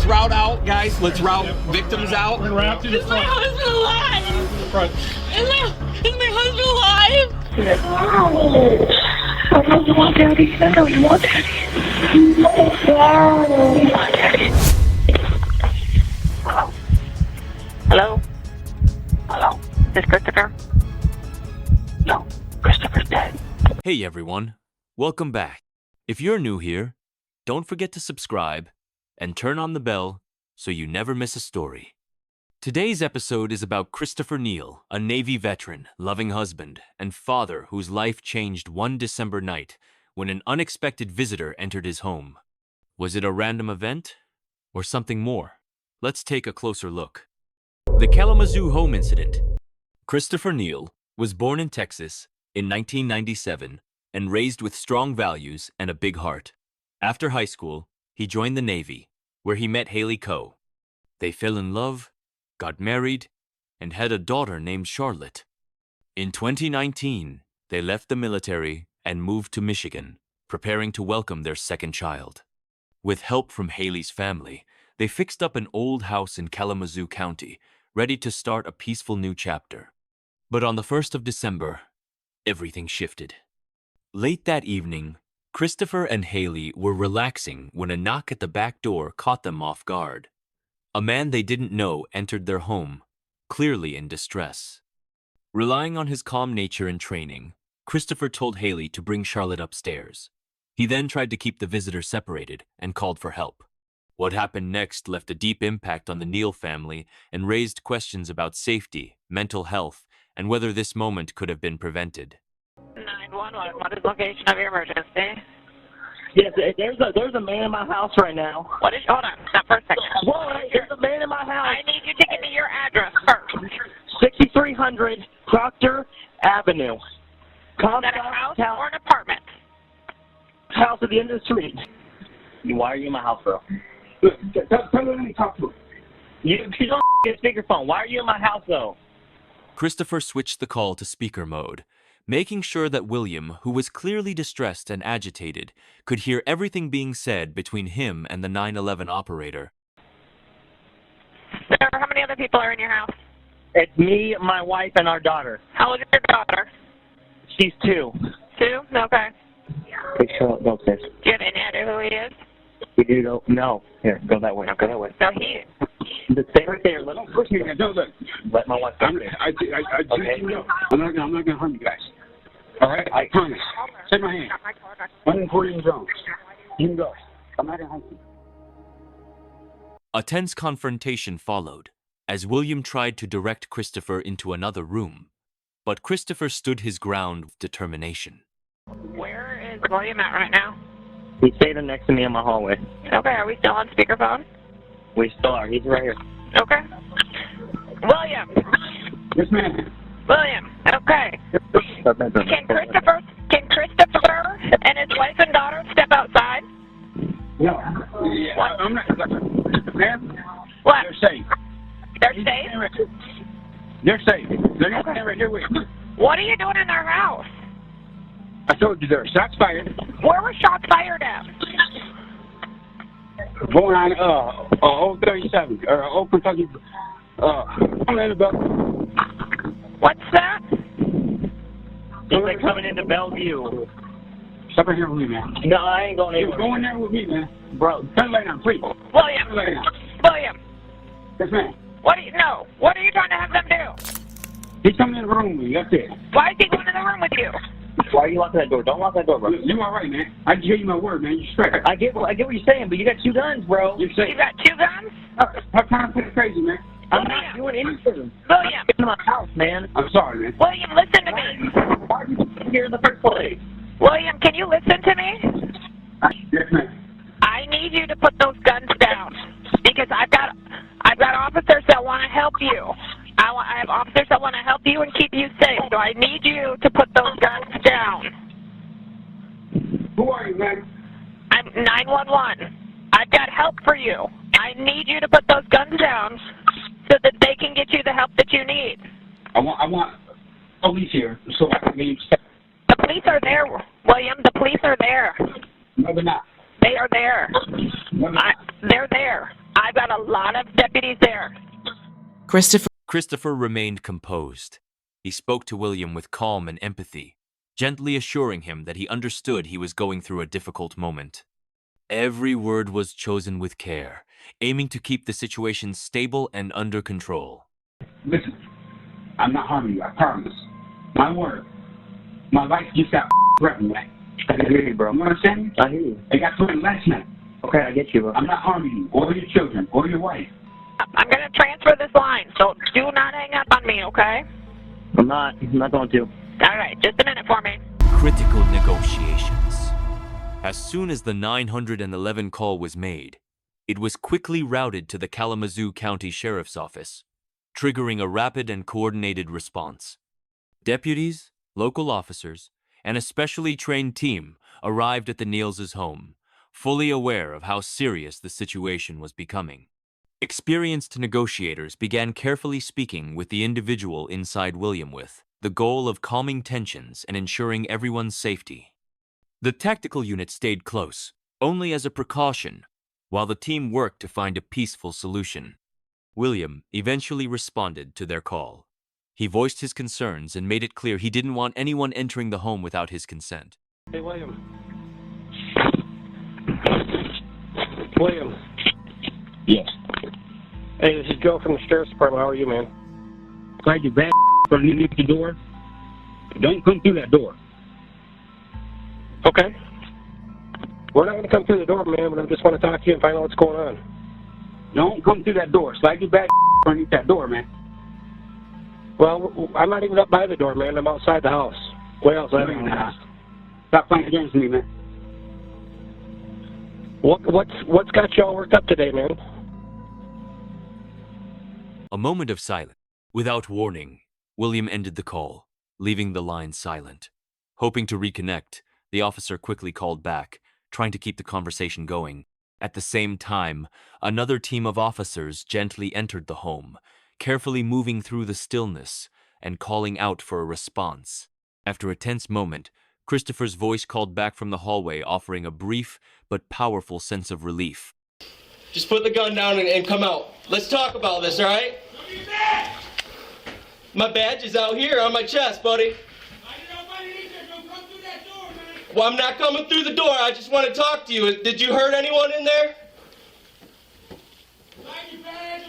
let's route out, guys. Let's route victims out. We're route to the Is my front. husband alive? Front. Is my husband alive? I know you want daddy. I know you want daddy. You want daddy. Hello? Hello? Is this Christopher? No, Christopher's dead. Hey everyone, welcome back. If you're new here, don't forget to subscribe and turn on the bell so you never miss a story. Today's episode is about Christopher Neal, a Navy veteran, loving husband, and father whose life changed one December night when an unexpected visitor entered his home. Was it a random event or something more? Let's take a closer look. The Kalamazoo home incident. Christopher Neal was born in Texas in 1997 and raised with strong values and a big heart. After high school, he joined the Navy, where he met Haley Coe. They fell in love, got married, and had a daughter named Charlotte. In 2019, they left the military and moved to Michigan, preparing to welcome their second child. With help from Haley's family, they fixed up an old house in Kalamazoo County, ready to start a peaceful new chapter. But on the 1st of December, everything shifted. Late that evening, Christopher and Haley were relaxing when a knock at the back door caught them off guard. A man they didn't know entered their home, clearly in distress. Relying on his calm nature and training, Christopher told Haley to bring Charlotte upstairs. He then tried to keep the visitor separated and called for help. What happened next left a deep impact on the Neal family and raised questions about safety, mental health, and whether this moment could have been prevented. 911, what is the location of your emergency? Yes, there's a man in my house right now. What is, hold on, stop for a second. Whoa, there's a man in my house. I need you to give me your address first. 6300 Proctor Avenue. Is that a house or an apartment? House at the end of the street. Why are you in my house, bro? Tell me when you talk to him. You don't get speakerphone. Why are you in my house, though? Christopher switched the call to speaker mode, making sure that William, who was clearly distressed and agitated, could hear everything being said between him and the 911 operator. Sir, how many other people are in your house? It's me, my wife, and our daughter. How old is your daughter? She's 2. 2? Okay. Please show up, go upstairs. Do you have any idea who he is? We do no. Here, go that way. Go that way. So Stay right there. Let my wife go. Okay. I'm not gonna harm you guys. All right? I promise. Take my hand. I'm recording drone. You can go. I'm not gonna harm you. A tense confrontation followed, as William tried to direct Christopher into another room. But Christopher stood his ground with determination. where is William at right now? He's standing next to me in my hallway. Okay, are we still on speakerphone? We still are. He's right here. Okay. William! Yes, ma'am. William, okay. Can Christopher and his wife and daughter step outside? No. Yeah, What? I'm not. Ma'am, What? they're safe. They're safe? They're safe. They're gonna stand right here with me. What are you doing in their house? I told you there are shots fired. Where were shots fired at? Going on Old 37 or Old Kentucky. What's that? They're coming into Bellevue. Stop right here with me, man. No, I ain't going You're anywhere. going there with me, man. Bro, Turn right now, please. William! Turn right now. William! Yes, ma'am. What are you trying to have them do? He's coming in the room with me. That's it. Why is he going in the room with you? why are you locking that door? Don't lock that door, bro. You all right, man? I just gave you my word, man. You straight. I get what you're saying, but you got 2 guns, bro. You're safe. You got 2 guns? How trying to play crazy, man? I'm not doing anything. William! I'm in my house, man. I'm sorry, man. William, listen to me. Why are you here in the first place? William, can you listen to me? Yes, ma'am. I need you to put those guns down because I've got officers that want to help you. I have officers that want to help you and keep you safe. So I need you to put those guns down. Who are you, man? I'm 911. I've got help for you. I need you to put those guns down so that they can get you the help that you need. I want police here so I can be. The police are there, William. The police are there. No, they're not. They are there. No, they're not. They're there. I've got a lot of deputies there. Christopher remained composed. He spoke to William with calm and empathy, gently assuring him that he understood he was going through a difficult moment. Every word was chosen with care, aiming to keep the situation stable and under control. Listen, I'm not harming you, I promise. My word. My life just got threatened, man. I can hear you, bro. You understand me? I hear you. I got threatened last night. Okay, I get you, bro. I'm not harming you, or your children, or your wife. I'm going to transfer this line, so do not hang up on me, okay? I'm not going to. All right, just a minute for me. Critical negotiations. As soon as the 911 call was made, it was quickly routed to the Kalamazoo County Sheriff's Office, triggering a rapid and coordinated response. Deputies, local officers, and a specially trained team arrived at the Neals' home, fully aware of how serious the situation was becoming. Experienced negotiators began carefully speaking with the individual inside William with the goal of calming tensions and ensuring everyone's safety. The tactical unit stayed close, only as a precaution, while the team worked to find a peaceful solution. William eventually responded to their call. He voiced his concerns and made it clear he didn't want anyone entering the home without his consent. Hey, William. William. Yes. Hey, this is Joe from the Sheriff's Department. How are you, man? Slide your bad underneath the door. Don't come through that door. Okay. We're not going to come through the door, man, but I just want to talk to you and find out what's going on. Don't come through that door. Slide your bad underneath that door, man. Well, I'm not even up by the door, man. I'm outside the house. Way outside the house. Stop playing games with me, man. What's got you all worked up today, man? A moment of silence. Without warning, William ended the call, leaving the line silent. Hoping to reconnect, the officer quickly called back, trying to keep the conversation going. At the same time, another team of officers gently entered the home, carefully moving through the stillness and calling out for a response. After a tense moment, Christopher's voice called back from the hallway, offering a brief but powerful sense of relief. Just put the gun down and come out. Let's talk about this, all right? My badge is out here on my chest, buddy. Well, I'm not coming through the door. I just want to talk to you. Did you hurt anyone in there?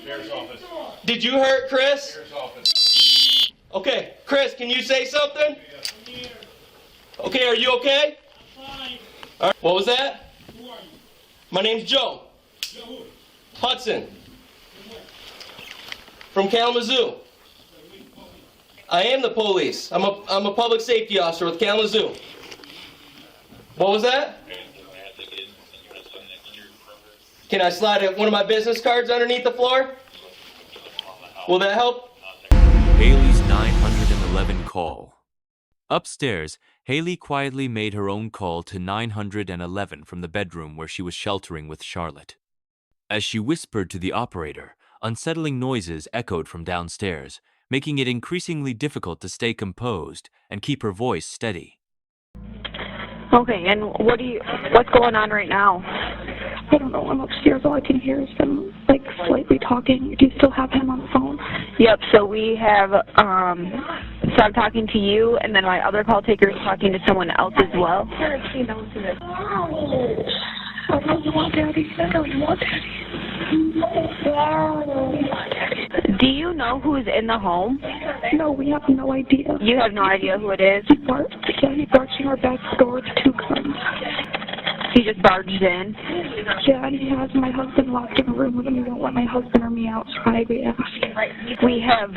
Sheriff's office. Did you hurt Chris? Sheriff's office. Okay, Chris, can you say something? Okay, are you okay? Fine. All right. What was that? Who are you? My name's Joe. Joe who? Hudson. From where? From Kalamazoo. I am the police. I'm a public safety officer with Kalamazoo. What was that? Can I slide one of my business cards underneath the floor? Will that help? Haley's 911 call. Upstairs, Haley quietly made her own call to 911 from the bedroom where she was sheltering with Charlotte. As she whispered to the operator, unsettling noises echoed from downstairs, making it increasingly difficult to stay composed and keep her voice steady. Okay, and what's going on right now? I don't know. I'm upstairs. All I can hear is them, like, slightly talking. Do you still have him on the phone? Yep, so we have, so I'm talking to you, and then my other call taker is talking to someone else as well. He knows it. I know you want Daddy. I know you want Daddy. Do you know who's in the home? No, we have no idea. You have no idea who it is? He barged in our back door with 2 guns. He just barged in? Yeah, and he has my husband locked in a room with him. He won't let my husband or me outside. We asked. We have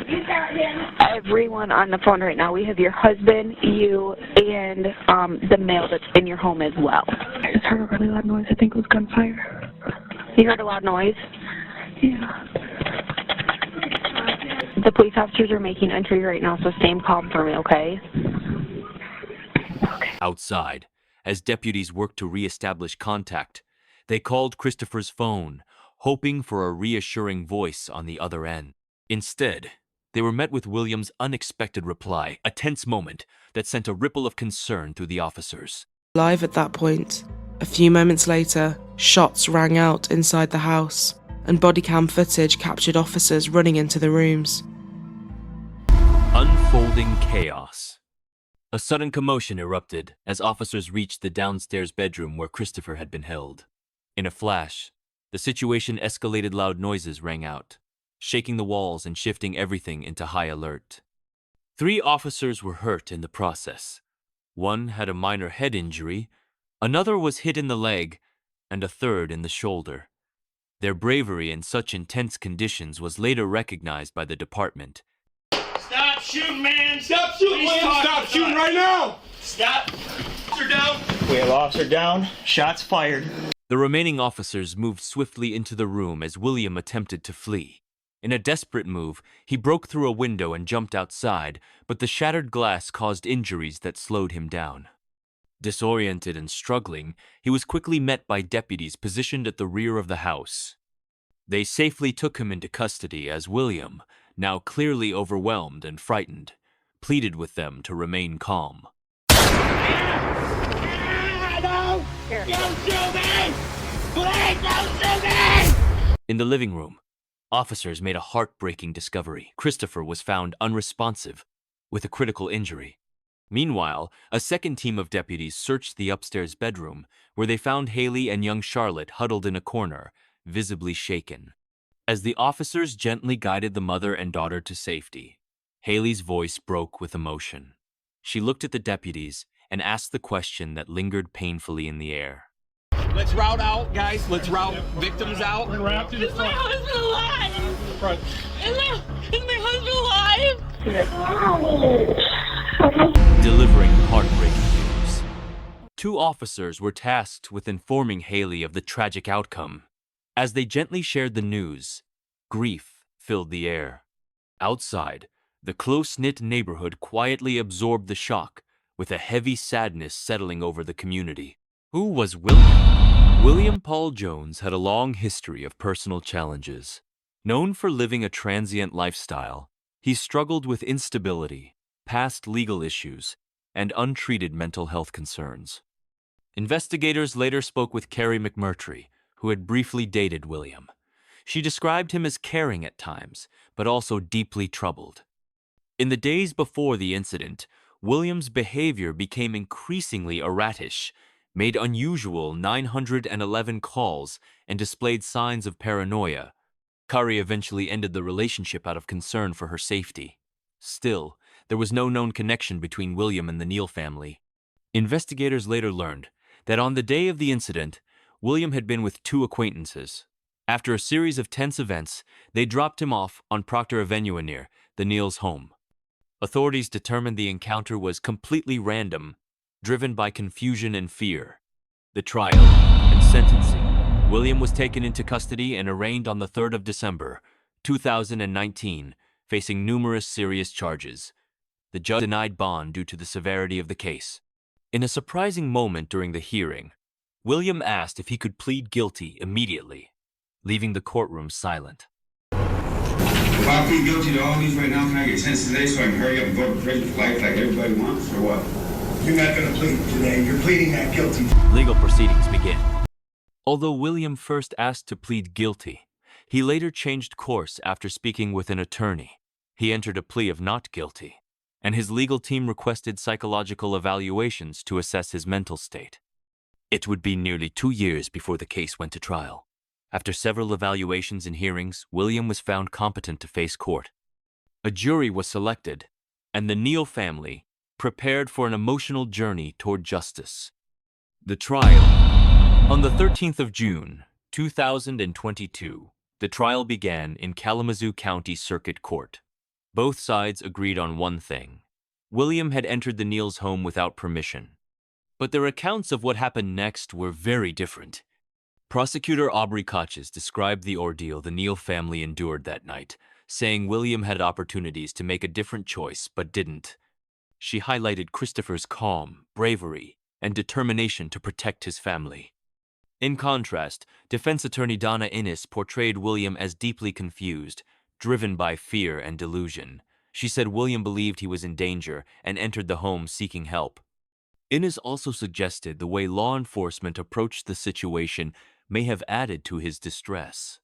everyone on the phone right now. We have your husband, you, and the male that's in your home as well. I just heard a really loud noise. I think it was gunfire. You heard a loud noise? Yeah. The police officers are making entry right now, so stay calm for me, okay? Outside, as deputies worked to re-establish contact, they called Christopher's phone, hoping for a reassuring voice on the other end. Instead, they were met with William's unexpected reply, a tense moment that sent a ripple of concern through the officers. Live at that point, a few moments later, shots rang out inside the house, and body cam footage captured officers running into the rooms. Unfolding chaos. A sudden commotion erupted as officers reached the downstairs bedroom where Christopher had been held. In a flash, the situation escalated. Loud noises rang out, shaking the walls and shifting everything into high alert. 3 officers were hurt in the process. One had a minor head injury, another was hit in the leg, and a third in the shoulder. Their bravery in such intense conditions was later recognized by the department. Stop shooting, man! Stop shooting, Please William! stop shooting right now! Stop! Officer down! We have officer down. Shots fired. The remaining officers moved swiftly into the room as William attempted to flee. In a desperate move, he broke through a window and jumped outside, but the shattered glass caused injuries that slowed him down. Disoriented and struggling, he was quickly met by deputies positioned at the rear of the house. They safely took him into custody as William, now clearly overwhelmed and frightened, pleaded with them to remain calm. In the living room, officers made a heartbreaking discovery. Christopher was found unresponsive, with a critical injury. Meanwhile, a second team of deputies searched the upstairs bedroom, where they found Haley and young Charlotte huddled in a corner, visibly shaken. As the officers gently guided the mother and daughter to safety, Haley's voice broke with emotion. She looked at the deputies and asked the question that lingered painfully in the air. Let's route out, guys. Let's route victims out. We're gonna route to the Is my front. husband alive? Front. Is my husband alive? Delivering heartbreaking news. 2 officers were tasked with informing Haley of the tragic outcome. As they gently shared the news, grief filled the air. Outside, the close-knit neighborhood quietly absorbed the shock, with a heavy sadness settling over the community. Who was William? William Paul Jones had a long history of personal challenges. Known for living a transient lifestyle, he struggled with instability, past legal issues, and untreated mental health concerns. Investigators later spoke with Carrie McMurtry, who had briefly dated William. She described him as caring at times, but also deeply troubled. In the days before the incident, William's behavior became increasingly erratic, made unusual 911 calls, and displayed signs of paranoia. Carrie eventually ended the relationship out of concern for her safety. Still, there was no known connection between William and the Neal family. Investigators later learned that on the day of the incident, William had been with 2 acquaintances. After a series of tense events, they dropped him off on Proctor Avenue near the Neal's home. Authorities determined the encounter was completely random, driven by confusion and fear. The trial and sentencing. William was taken into custody and arraigned on the 3rd of December, 2019, facing numerous serious charges. The judge denied bond due to the severity of the case. In a surprising moment during the hearing, William asked if he could plead guilty immediately, leaving the courtroom silent. If I plead guilty to all these right now, can I get a chance today so I can hurry up and go to prison for life like everybody wants, or what? You're not going to plead today. You're pleading not guilty. Legal proceedings begin. Although William first asked to plead guilty, he later changed course after speaking with an attorney. He entered a plea of not guilty, and his legal team requested psychological evaluations to assess his mental state. It would be nearly 2 years before the case went to trial. After several evaluations and hearings, William was found competent to face court. A jury was selected, and the Neal family prepared for an emotional journey toward justice. The trial. On the 13th of June, 2022, the trial began in Kalamazoo County Circuit Court. Both sides agreed on one thing. William had entered the Neal's home without permission. But their accounts of what happened next were very different. Prosecutor Aubrey Koches described the ordeal the Neal family endured that night, saying William had opportunities to make a different choice but didn't. She highlighted Christopher's calm, bravery, and determination to protect his family. In contrast, defense attorney Donna Innes portrayed William as deeply confused, driven by fear and delusion. She said William believed he was in danger and entered the home seeking help. Innes also suggested the way law enforcement approached the situation may have added to his distress.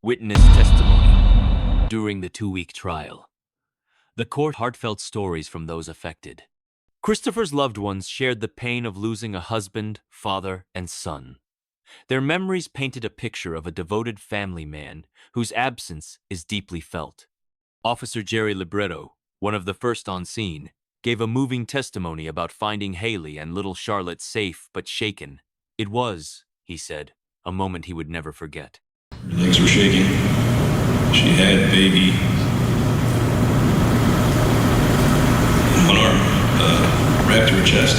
witness testimony during the 2-week trial. The court heartfelt stories from those affected. Christopher's loved ones shared the pain of losing a husband, father, and son. Their memories painted a picture of a devoted family man whose absence is deeply felt. Officer Jerry Libretto, one of the first on scene, gave a moving testimony about finding Haley and little Charlotte safe but shaken. It was, he said, a moment he would never forget. Her legs were shaking. She had baby in one arm, wrapped to her chest.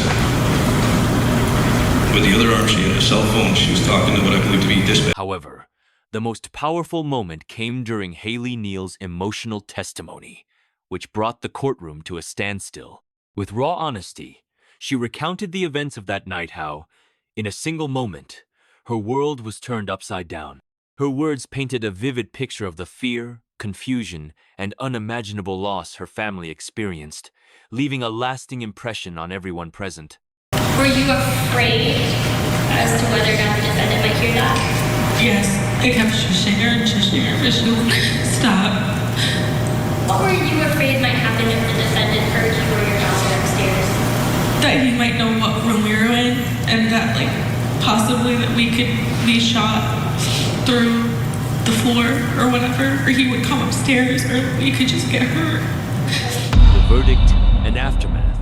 With the other arm, she had a cell phone. She was talking to what I believe to be dispatch. However, the most powerful moment came during Haley Neal's emotional testimony, which brought the courtroom to a standstill. With raw honesty, she recounted the events of that night, how, in a single moment, her world was turned upside down. Her words painted a vivid picture of the fear, confusion, and unimaginable loss her family experienced, leaving a lasting impression on everyone present. Were you afraid as to whether or not the defendant might hear that? Yes, I kept shushing her and shushing her, but she wouldn't stop. What were you afraid might happen if the defendant heard you or your daughter upstairs? That he might know what room we were in, and that, possibly that we could be shot through the floor or whatever, or he would come upstairs, or we could just get hurt. The verdict and aftermath.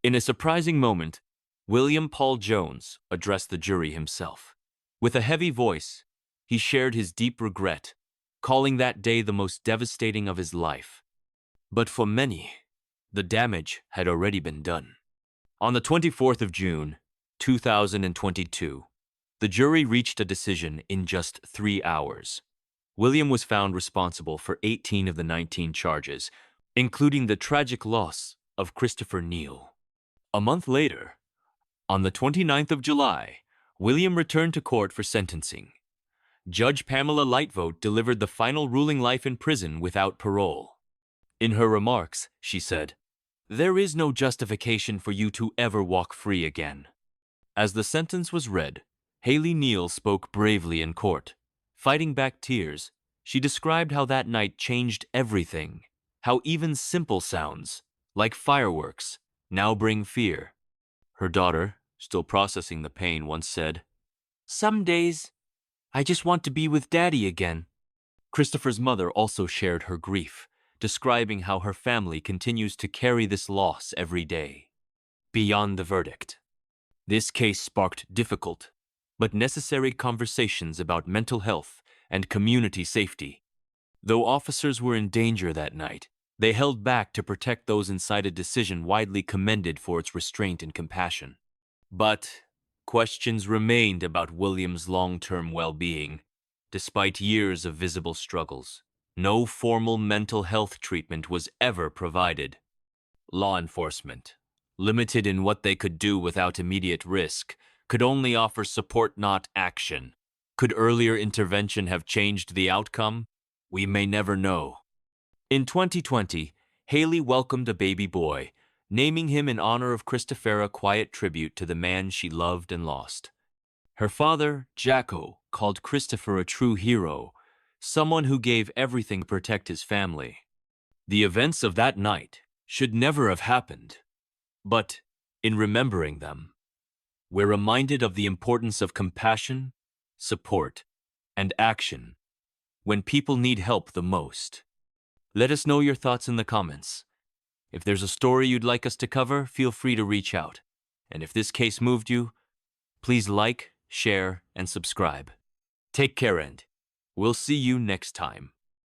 In a surprising moment, William Paul Jones addressed the jury himself. With a heavy voice, he shared his deep regret, calling that day the most devastating of his life. But for many, the damage had already been done. On the 24th of June, 2022, the jury reached a decision in just 3 hours. William was found responsible for 18 of the 19 charges, including the tragic loss of Christopher Neal. A month later, on the 29th of July, William returned to court for sentencing. Judge Pamela Lightvote delivered the final ruling: life in prison without parole. In her remarks, she said, "There is no justification for you to ever walk free again." As the sentence was read, Haley Neal spoke bravely in court. Fighting back tears, she described how that night changed everything, how even simple sounds, like fireworks, now bring fear. Her daughter, still processing the pain, once said, "Some days, I just want to be with Daddy again." Christopher's mother also shared her grief, describing how her family continues to carry this loss every day. Beyond the verdict, this case sparked difficult but necessary conversations about mental health and community safety. Though officers were in danger that night, they held back to protect those inside a decision widely commended for its restraint and compassion. But questions remained about William's long-term well-being. Despite years of visible struggles, no formal mental health treatment was ever provided. Law enforcement, limited in what they could do without immediate risk, could only offer support, not action. Could earlier intervention have changed the outcome? We may never know. In 2020, Haley welcomed a baby boy, naming him in honor of Christopher, a quiet tribute to the man she loved and lost. Her father, Jacko, called Christopher a true hero, someone who gave everything to protect his family. The events of that night should never have happened, but in remembering them, we're reminded of the importance of compassion, support, and action when people need help the most. Let us know your thoughts in the comments. If there's a story you'd like us to cover, feel free to reach out. And if this case moved you, please like, share, and subscribe. Take care, and we'll see you next time.